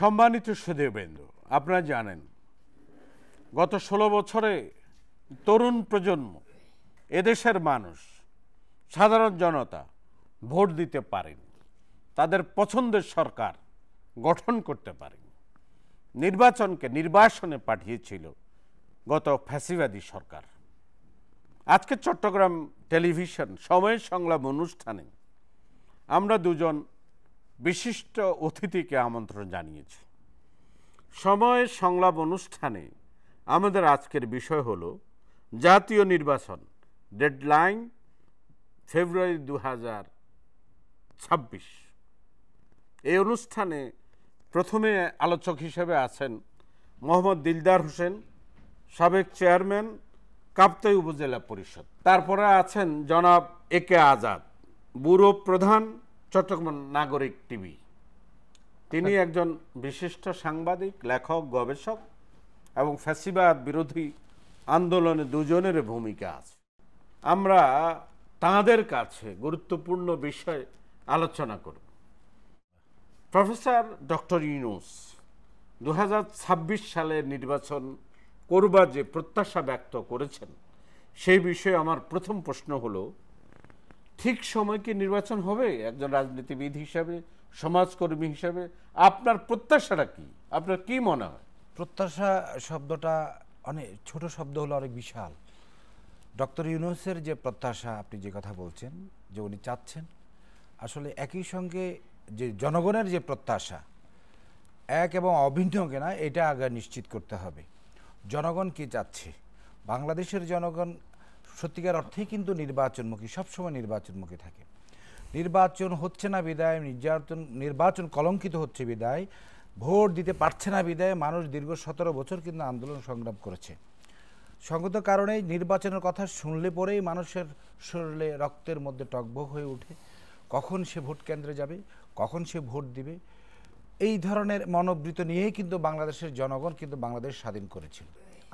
সম্মানিত সুধীবৃন্দু, আপনারা জানেন গত ১৬ বছরে তরুণ প্রজন্ম, এদেশের মানুষ, সাধারণ জনতা ভোট দিতে পারেনি, তাদের পছন্দের সরকার গঠন করতে পারেনি। নির্বাসনে পাঠিয়েছিল গত ফ্যাসিবাদী সরকার। আজকে চট্টগ্রাম টেলিভিশন সময়ের সংলাপ অনুষ্ঠানে আমরা দুজন বিশিষ্ট অতিথিকে আমন্ত্রণ জানিয়েছি। সময়ের সংলাপ অনুষ্ঠানে আমাদের আজকের বিষয় হলো জাতীয় নির্বাচন, ডেডলাইন ফেব্রুয়ারি 2026। এই অনুষ্ঠানে প্রথমে আলোচক হিসেবে আছেন মোহাম্মদ দিলদার হোসেন, সাবেক চেয়ারম্যান, কাপ্তাই উপজেলা পরিষদ। তারপরে আছেন জনাব একে আজাদ, ব্যুরো প্রধান, চট্টগ্রাম নাগরিক টিভি। তিনি একজন বিশিষ্ট সাংবাদিক, লেখক, গবেষক এবং ফ্যাসিবাদ বিরোধী আন্দোলনে দুজনের ভূমিকা আছে। আমরা তাঁদের কাছে গুরুত্বপূর্ণ বিষয় আলোচনা করব। প্রফেসর ডক্টর ইউনূস 2026 সালে নির্বাচন করবার যে প্রত্যাশা ব্যক্ত করেছেন, সেই বিষয়ে আমার প্রথম প্রশ্ন হলো, ঠিক সময় কি নির্বাচন হবে? একজন রাজনীতিবিদ হিসাবে, সমাজকর্মী হিসাবে আপনার প্রত্যাশাটা কি? আপনার কি মনে হয়? প্রত্যাশা শব্দটা অনেক ছোট শব্দ হলো, অনেক বিশাল। ডক্টর ইউনূসের যে প্রত্যাশা, আপনি যে কথা বলছেন যে উনি চাচ্ছেন, আসলে একই সঙ্গে যে জনগণের যে প্রত্যাশা এক এবং অভিন্ন কিনা, এটা আগে নিশ্চিত করতে হবে। জনগণ কি চাচ্ছে? বাংলাদেশের জনগণ সত্যিকার অর্থেই কিন্তু নির্বাচনমুখী, সবসময় নির্বাচনমুখী থাকে। নির্বাচন হচ্ছে না বিদায়, নির্বাচন কলঙ্কিত হচ্ছে বিদায়, ভোট দিতে পারছে না বিদায় মানুষ দীর্ঘ 17 বছর কিন্তু আন্দোলন সংগ্রাম করেছে। সঙ্গত কারণে নির্বাচনের কথা শুনলে পরেই মানুষের শরীরে রক্তের মধ্যে টগবগ হয়ে ওঠে, কখন সে ভোট কেন্দ্রে যাবে, কখন সে ভোট দিবে। এই ধরনের মনোবৃত্ত নিয়েই কিন্তু বাংলাদেশের জনগণ কিন্তু বাংলাদেশ স্বাধীন করেছিল।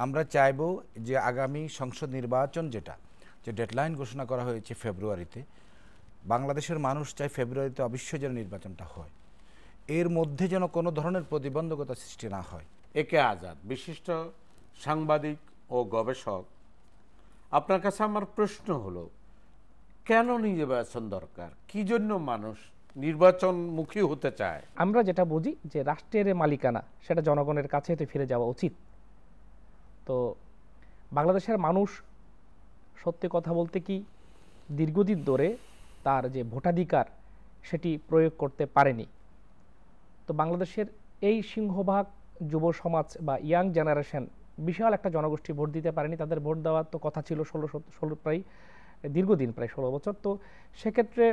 আমরা চাইব যে আগামী সংসদ নির্বাচন যে ডেডলাইন ঘোষণা করা হয়েছে ফেব্রুয়ারিতে, বাংলাদেশের মানুষ চায় ফেব্রুয়ারিতে অবশ্যই যেন নির্বাচনটা হয়, এর মধ্যে যেন কোনো ধরনের প্রতিবন্ধকতা সৃষ্টি না হয়। একে আজাদ, বিশিষ্ট সাংবাদিক ও গবেষক, আপনার কাছে আমার প্রশ্ন হলো, কেন নির্বাচন দরকার? কি জন্য মানুষ নির্বাচনমুখী হতে চায়? আমরা যেটা বুঝি যে রাষ্ট্রের মালিকানা সেটা জনগণের কাছে তো ফিরে যাওয়া উচিত। তো বাংলাদেশের মানুষ সত্যি কথা বলতে কি দীর্ঘদিন ধরে তার যে ভোটাধিকার সেটি প্রয়োগ করতে পারেনি। তো বাংলাদেশের এই সিংহভাগ যুব সমাজ বা ইয়াং জেনারেশন, বিশাল একটা জনগোষ্ঠী ভোট দিতে পারেনি। তাদের ভোট দেওয়ার তো কথা ছিল দীর্ঘদিন প্রায় 16 বছর। তো সেক্ষেত্রে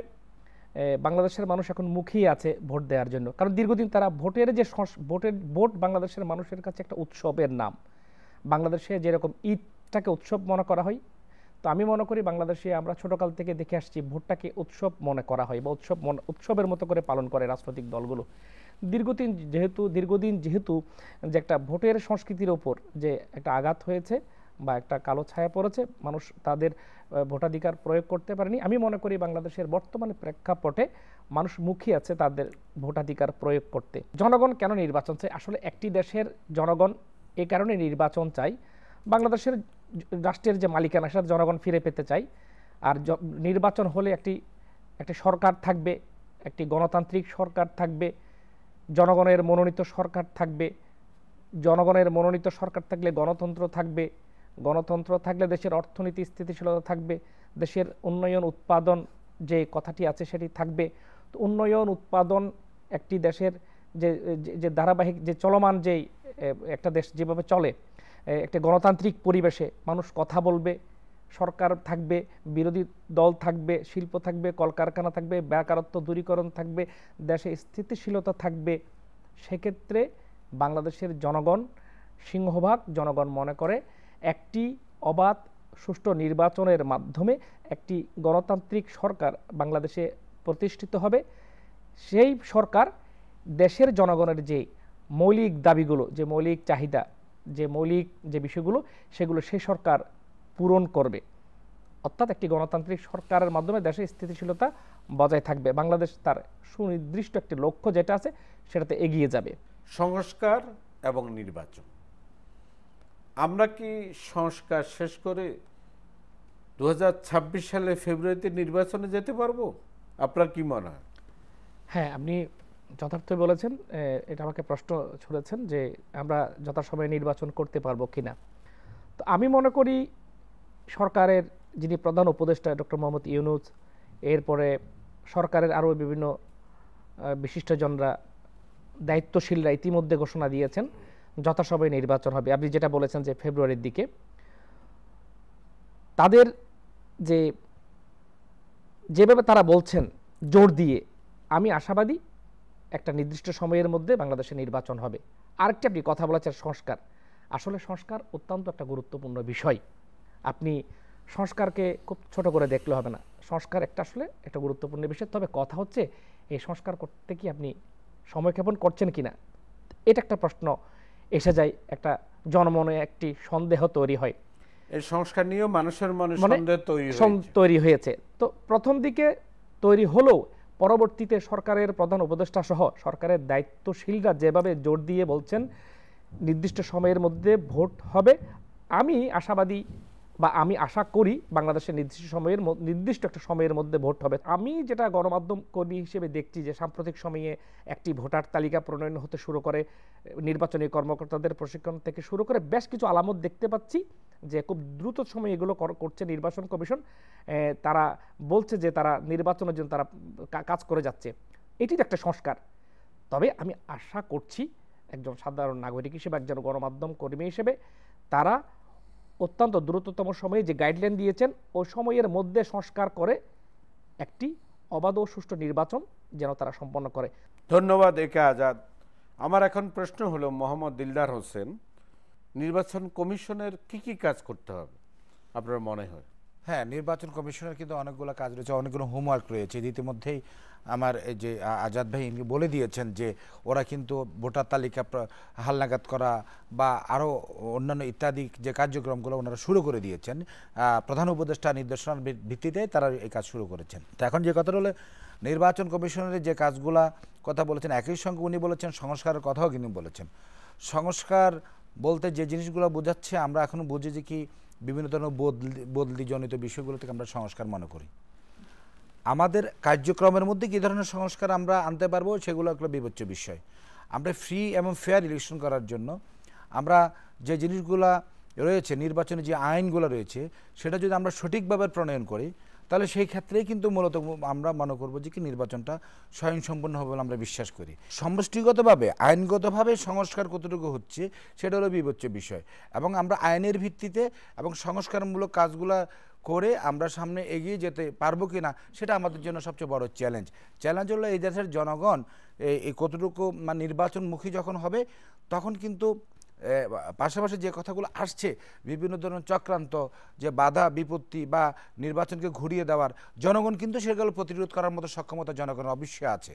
বাংলাদেশের মানুষ এখন মুখিয়ে আছে ভোট দেওয়ার জন্য, কারণ দীর্ঘদিন তারা ভোট বাংলাদেশের মানুষের কাছে একটা উৎসবের নাম। বাংলাদেশে যেরকম ঈদটাকে উৎসব মনে করা হয়, তো আমি মনে করি বাংলাদেশে আমরা ছোটকাল থেকে দেখে আসছি ভোটটাকে উৎসব মনে করা হয় বা উৎসবের মতো করে পালন করে রাজনৈতিক দলগুলো। দীর্ঘদিন যেহেতু যে একটা ভোটের সংস্কৃতির ওপর যে একটা আঘাত হয়েছে বা একটা কালো ছায়া পড়েছে, মানুষ তাদের ভোটাধিকার প্রয়োগ করতে পারেনি। আমি মনে করি বাংলাদেশের বর্তমানে প্রেক্ষাপটে মানুষ মুখিয়ে আছে তাদের ভোটাধিকার প্রয়োগ করতে। জনগণ কেন নির্বাচন চায়? আসলে একটি দেশের জনগণ এই কারণে নির্বাচন চাই, বাংলাদেশের রাষ্ট্রের যে মালিকানা সেটা জনগণ ফিরে পেতে চাই। আর নির্বাচন হলে একটি সরকার থাকবে, একটি গণতান্ত্রিক সরকার থাকবে, জনগণের মনোনীত সরকার থাকবে। জনগণের মনোনীত সরকার থাকলে গণতন্ত্র থাকবে, গণতন্ত্র থাকলে দেশের অর্থনীতি স্থিতিশীলতা থাকবে, দেশের উন্নয়ন উৎপাদন যে কথাটি আছে সেটি থাকবে। তো উন্নয়ন উৎপাদন একটি দেশের যে ধারাবাহিক যে চলমান যেই একটা দেশ যেভাবে চলে, একটা গণতান্ত্রিক পরিবেশে মানুষ কথা বলবে, সরকার থাকবে, বিরোধী দল থাকবে, শিল্প থাকবে, কলকারখানা থাকবে, বেকারত্ব দূরীকরণ থাকবে, দেশে স্থিতিশীলতা থাকবে। সেক্ষেত্রে বাংলাদেশের সিংহভাগ জনগণ মনে করে একটি অবাধ সুষ্ঠু নির্বাচনের মাধ্যমে একটি গণতান্ত্রিক সরকার বাংলাদেশে প্রতিষ্ঠিত হবে। সেই সরকার দেশের জনগণের যে মৌলিক দাবিগুলো, যে মৌলিক চাহিদা, যে মৌলিক যে বিষয়গুলো, সেগুলো সেই সরকার পূরণ করবে। অর্থাৎ একটি গণতান্ত্রিক সরকারের মাধ্যমে দেশের স্থিতিশীলতা বজায় থাকবে, বাংলাদেশ তার সুনির্দিষ্ট একটি লক্ষ্য যেটা আছে সেটাতে এগিয়ে যাবে। সংস্কার এবং নির্বাচন। আমরা কি সংস্কার শেষ করে 2026 সালে ফেব্রুয়ারিতে নির্বাচনে যেতে পারবো? আপনার কি মনে হয়? হ্যাঁ, আপনি যথার্থ বলেছেন। এটা আমাকে প্রশ্ন ছুড়েছেন যে আমরা যথাসময়ে নির্বাচন করতে পারবো কিনা। তো আমি মনে করি সরকারের যিনি প্রধান উপদেষ্টা ডক্টর মোহাম্মদ ইউনূস, এরপরে সরকারের আরও বিভিন্ন বিশিষ্টজনরা, দায়িত্বশীলরা ইতিমধ্যে ঘোষণা দিয়েছেন যথাসময়ে নির্বাচন হবে। আপনি যেটা বলেছেন যে ফেব্রুয়ারির দিকে, তাদের যেভাবে তারা বলছেন জোর দিয়ে, আমি আশাবাদী একটা নির্দিষ্ট সময়ের মধ্যে বাংলাদেশে নির্বাচন হবে। আরেকটি আপনি কথা বলেছেন সংস্কার। আসলে সংস্কার অত্যন্ত একটা গুরুত্বপূর্ণ বিষয়। আপনি সংস্কারকে খুব ছোট করে দেখলে হবে না। সংস্কার আসলে একটা গুরুত্বপূর্ণ বিষয়। তবে কথা হচ্ছে এই সংস্কার করতে কি আপনি সময়ক্ষেপণ করছেন কিনা, এটা একটা প্রশ্ন এসে যায়। একটা জনমনে একটি সন্দেহ তৈরি হয়। এই সংস্কার নিয়েও মানুষের মনে সন্দেহ তৈরি হয়েছে। তো প্রথম দিকে তৈরি হলেও পরবর্তীতে সরকারের প্রধান উপদেষ্টা সহ সরকারের দায়িত্বশীলরা যেভাবে জোর দিয়ে বলছেন নির্দিষ্ট সময়ের মধ্যে ভোট হবে, আমি আশাবাদী বা আমি আশা করি বাংলাদেশের নির্দিষ্ট একটা সময়ের মধ্যে ভোট হবে। আমি যেটা গণমাধ্যম কর্মী হিসেবে দেখছি যে সাম্প্রতিক সময়ে একটি ভোটার তালিকা প্রণয়ন হতে শুরু করে, নির্বাচনী কর্মকর্তাদের প্রশিক্ষণ থেকে শুরু করে বেশ কিছু আলামত দেখতে পাচ্ছি যে খুব দ্রুত সময়ে এগুলো করছে নির্বাচন কমিশন। তারা বলছে যে তারা নির্বাচনের জন্য তারা কাজ করে যাচ্ছে। এটি একটা সংস্কার। তবে আমি আশা করছি একজন সাধারণ নাগরিক হিসেবে, একজন গণমাধ্যম কর্মী হিসেবে, তারা অত্যন্ত দ্রুততম সময়ে যে গাইডলাইন দিয়েছেন ওই সময়ের মধ্যে সংস্কার করে একটি অবাধ ও সুষ্ঠু নির্বাচন যেন তারা সম্পন্ন করে। ধন্যবাদ একে আজাদ। আমার এখন প্রশ্ন হলো, মোহাম্মদ দিলদার হোসেন, নির্বাচন কমিশনের কি কাজ করতে হবে আপনার মনে হয়? হ্যাঁ, নির্বাচন কমিশনের কিন্তু অনেকগুলো কাজ রয়েছে, অনেকগুলো হোমওয়ার্ক রয়েছে। ইতিমধ্যেই আমার এই যে আজাদ ভাই বলে দিয়েছেন যে ওরা কিন্তু ভোটার তালিকা হালনাগাদ করা বা আরও অন্যান্য ইত্যাদি যে কার্যক্রমগুলো ওনারা শুরু করে দিয়েছেন। প্রধান উপদেষ্টা নির্দেশনার ভিত্তিতে তারা এই কাজ শুরু করেছেন। তো এখন যে কথাটা হলো, নির্বাচন কমিশনের যে কাজগুলা কথা বলেছেন, একই সঙ্গে উনি বলেছেন সংস্কারের কথাও কিন্তু বলেছেন। সংস্কার বলতে যে জিনিসগুলো বোঝাচ্ছে, আমরা এখনও বুঝি যে কি বিভিন্ন ধরনের বদলিজনিত বিষয়গুলো থেকে আমরা সংস্কার মনে করি। আমাদের কার্যক্রমের মধ্যে কী ধরনের সংস্কার আমরা আনতে পারবো সেগুলো একটা বিবেচ্য বিষয়। আমরা ফ্রি এবং ফেয়ার ইলেকশন করার জন্য আমরা যে জিনিসগুলো রয়েছে, নির্বাচনে যে আইনগুলো রয়েছে, সেটা যদি আমরা সঠিকভাবে প্রণয়ন করি তাহলে সেই ক্ষেত্রেই কিন্তু মূলত আমরা মনে করবো যে কি নির্বাচনটা স্বয়ংসম্পূর্ণ হবে বলে আমরা বিশ্বাস করি। সমষ্টিগতভাবে আইনগতভাবে সংস্কার কতটুকু হচ্ছে সেটা হলো বিবেচ্য বিষয়, এবং আমরা আইনের ভিত্তিতে এবং সংস্কারমূলক কাজগুলো করে আমরা সামনে এগিয়ে যেতে পারবো কি না সেটা আমাদের জন্য সবচেয়ে বড় চ্যালেঞ্জ হলো এই দেশের জনগণ এই কতটুকু নির্বাচনমুখী যখন হবে তখন কিন্তু পাশাপাশি যে কথাগুলো আসছে, বিভিন্ন ধরনের চক্রান্ত, যে বাধা বিপত্তি বা নির্বাচনকে ঘুরিয়ে দেওয়ার, জনগণ কিন্তু সেগুলো প্রতিরোধ করার মতো সক্ষমতা জনগণের অবশ্যই আছে।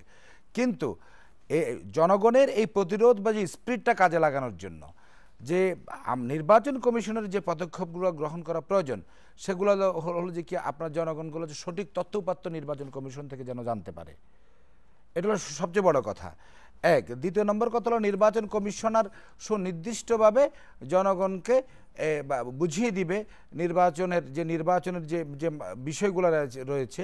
কিন্তু জনগণের এই প্রতিরোধ বা যে স্পিরিটটা কাজে লাগানোর জন্য যে নির্বাচন কমিশনের যে পদক্ষেপগুলো গ্রহণ করা প্রয়োজন, সেগুলো হলো যে কি আপনার জনগণগুলো যে সঠিক তথ্য উপাত্ত নির্বাচন কমিশন থেকে যেন জানতে পারে, এটা হলো সবচেয়ে বড় কথা। এক, দ্বিতীয় নম্বর কথা হলো নির্বাচন কমিশনার সুনির্দিষ্টভাবে জনগণকে বুঝিয়ে দিবে নির্বাচনের যে বিষয়গুলো রয়েছে,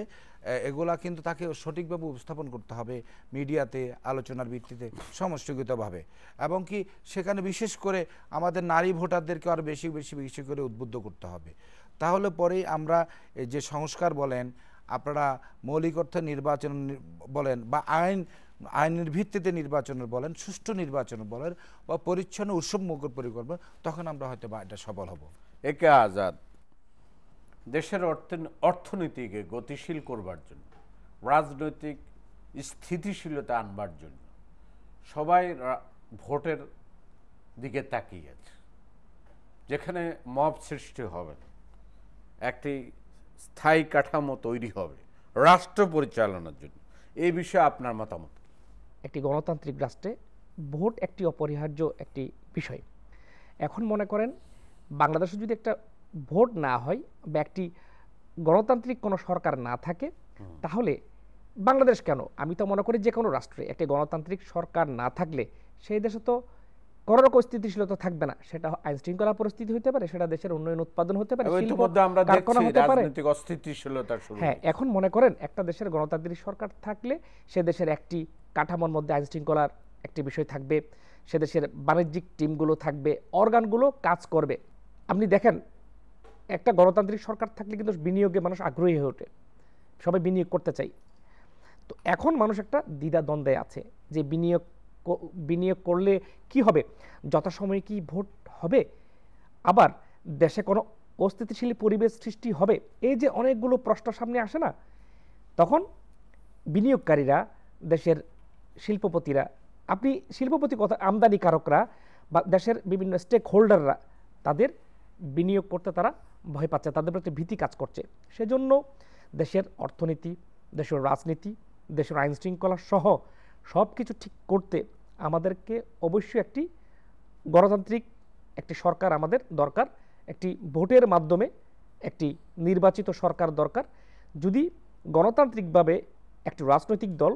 এগুলা কিন্তু তাকে সঠিকভাবে উপস্থাপন করতে হবে মিডিয়াতে, আলোচনার ভিত্তিতে, সমষ্টিগতভাবে, এবং কি সেখানে বিশেষ করে আমাদের নারী ভোটারদেরকে আরও বেশি করে উদ্বুদ্ধ করতে হবে। তাহলে পরেই আমরা যে সংস্কার বলেন, আপনারা মৌলিক অর্থে নির্বাচন বলেন বা আইনের ভিত্তিতে নির্বাচনের বলেন, সুষ্ঠু নির্বাচনের বলেন বা পরিচ্ছন্ন উৎসবমুখর পরিকল্পনা, তখন আমরা হয়তো বা এটা সফল হব। একে আজাদ, দেশের অর্থনীতিকে গতিশীল করবার জন্য, রাজনৈতিক স্থিতিশীলতা আনবার জন্য সবাই ভোটের দিকে তাকিয়ে আছে। যেখানে মব সৃষ্টি হবে, একটি স্থায়ী কাঠামো তৈরি হবে রাষ্ট্র পরিচালনার জন্য, এই বিষয়ে আপনার মতামত? একটি গণতান্ত্রিক রাষ্ট্রে ভোট একটি অপরিহার্য একটি বিষয়। এখন মনে করেন বাংলাদেশে যদি একটা ভোট না হয় বা একটি গণতান্ত্রিক কোনো সরকার না থাকে, তাহলে বাংলাদেশ কেন, আমি তো মনে করি যে কোনো রাষ্ট্রে একটি গণতান্ত্রিক সরকার না থাকলে সেই দেশে তো কোনো রকম স্থিতিশীলতা থাকবে না। সেটা আইন শৃঙ্খলা পরিস্থিতি হতে পারে, সেটা দেশের উন্নয়ন উৎপাদন হতে পারে, শিল্প ইতিমধ্যে আমরা কারখানা দেখছি হতে পারে। রাজনৈতিক অস্থিতিশীলতা শুরু হ্যাঁ, এখন মনে করেন একটা দেশের গণতান্ত্রিক সরকার থাকলে সে দেশের একটি কাঠামোর মধ্যে আইন শৃঙ্খলার একটি বিষয় থাকবে, সে দেশের বাণিজ্যিক টিমগুলো থাকবে, অর্গানগুলো কাজ করবে। আপনি দেখেন একটা গণতান্ত্রিক সরকার থাকলে কিন্তু বিনিয়োগে মানুষ আগ্রহী হয়ে ওঠে, সবাই বিনিয়োগ করতে চাই। তো এখন মানুষ একটা দ্বিধা দ্বন্দ্বে আছে যে বিনিয়োগ করলে কি হবে, যথাসময়ে কি ভোট হবে, আবার দেশে কোনো অস্থিতিশীল পরিবেশ সৃষ্টি হবে, এই যে অনেকগুলো প্রশ্ন সামনে আসে না, তখন বিনিয়োগকারীরা, দেশের শিল্পপতিরা, আপনি শিল্পপতি কথা আমদানিকারকরা বা দেশের বিভিন্ন স্টেক হোল্ডাররা, তাদের বিনিয়োগ করতে তারা ভয় পাচ্ছে, তাদের প্রতি ভীতি কাজ করছে। সেজন্য দেশের অর্থনীতি, দেশের রাজনীতি, দেশের আইন শৃঙ্খলা সহ সব কিছু ঠিক করতে আমাদেরকে অবশ্যই একটি গণতান্ত্রিক একটি সরকার আমাদের দরকার, একটি ভোটের মাধ্যমে একটি নির্বাচিত সরকার দরকার। যদি গণতান্ত্রিকভাবে একটি রাজনৈতিক দল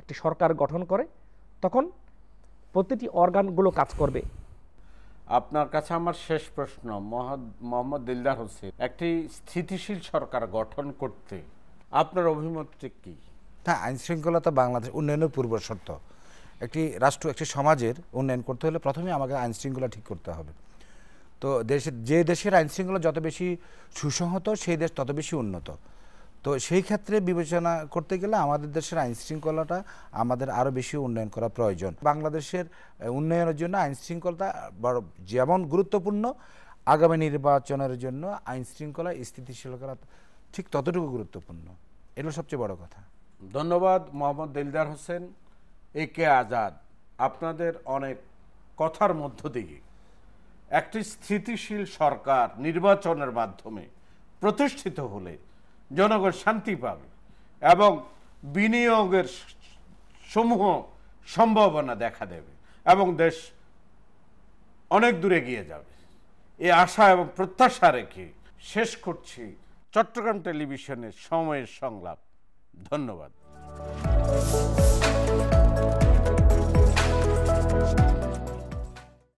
একটি সরকার গঠন করে, তখন প্রতিটি অর্গানগুলো কাজ করবে। আপনার কাছে আমার শেষ প্রশ্ন, মোহাম্মদ দিলদার হোসেন, একটি স্থিতিশীল সরকার গঠন করতে আপনার অভিমতটি কি? হ্যাঁ, আইন শৃঙ্খলা বাংলাদেশ উন্নয়নের পূর্ব শর্ত। একটি রাষ্ট্র, একটি সমাজের উন্নয়ন করতে হলে প্রথমে আমাকে আইন শৃঙ্খলা ঠিক করতে হবে। তো যে দেশের আইন শৃঙ্খলা যত বেশি সুসংহত, সেই দেশ তত বেশি উন্নত। তো সেই ক্ষেত্রে বিবেচনা করতে গেলে আমাদের দেশের আইন শৃঙ্খলাটা আমাদের আরও বেশি উন্নয়ন করা প্রয়োজন। বাংলাদেশের উন্নয়নের জন্য আইন শৃঙ্খলাটা যেমন গুরুত্বপূর্ণ, আগামী নির্বাচনের জন্য আইন শৃঙ্খলা স্থিতিশীলতা ঠিক ততটুকু গুরুত্বপূর্ণ। এটা সবচেয়ে বড় কথা। ধন্যবাদ মোহাম্মদ দিলদার হোসেন, একে আজাদ। আপনাদের অনেক কথার মধ্য দিয়ে একটি স্থিতিশীল সরকার নির্বাচনের মাধ্যমে প্রতিষ্ঠিত হলে জনগণ শান্তি পাবে এবং বিনিয়োগের সমূহ সম্ভাবনা দেখা দেবে এবং দেশ অনেক দূরে এগিয়ে যাবে, এই আশা এবং প্রত্যাশা রেখে শেষ করছি চট্টগ্রাম টেলিভিশনের সময়ের সংলাপ। ধন্যবাদ।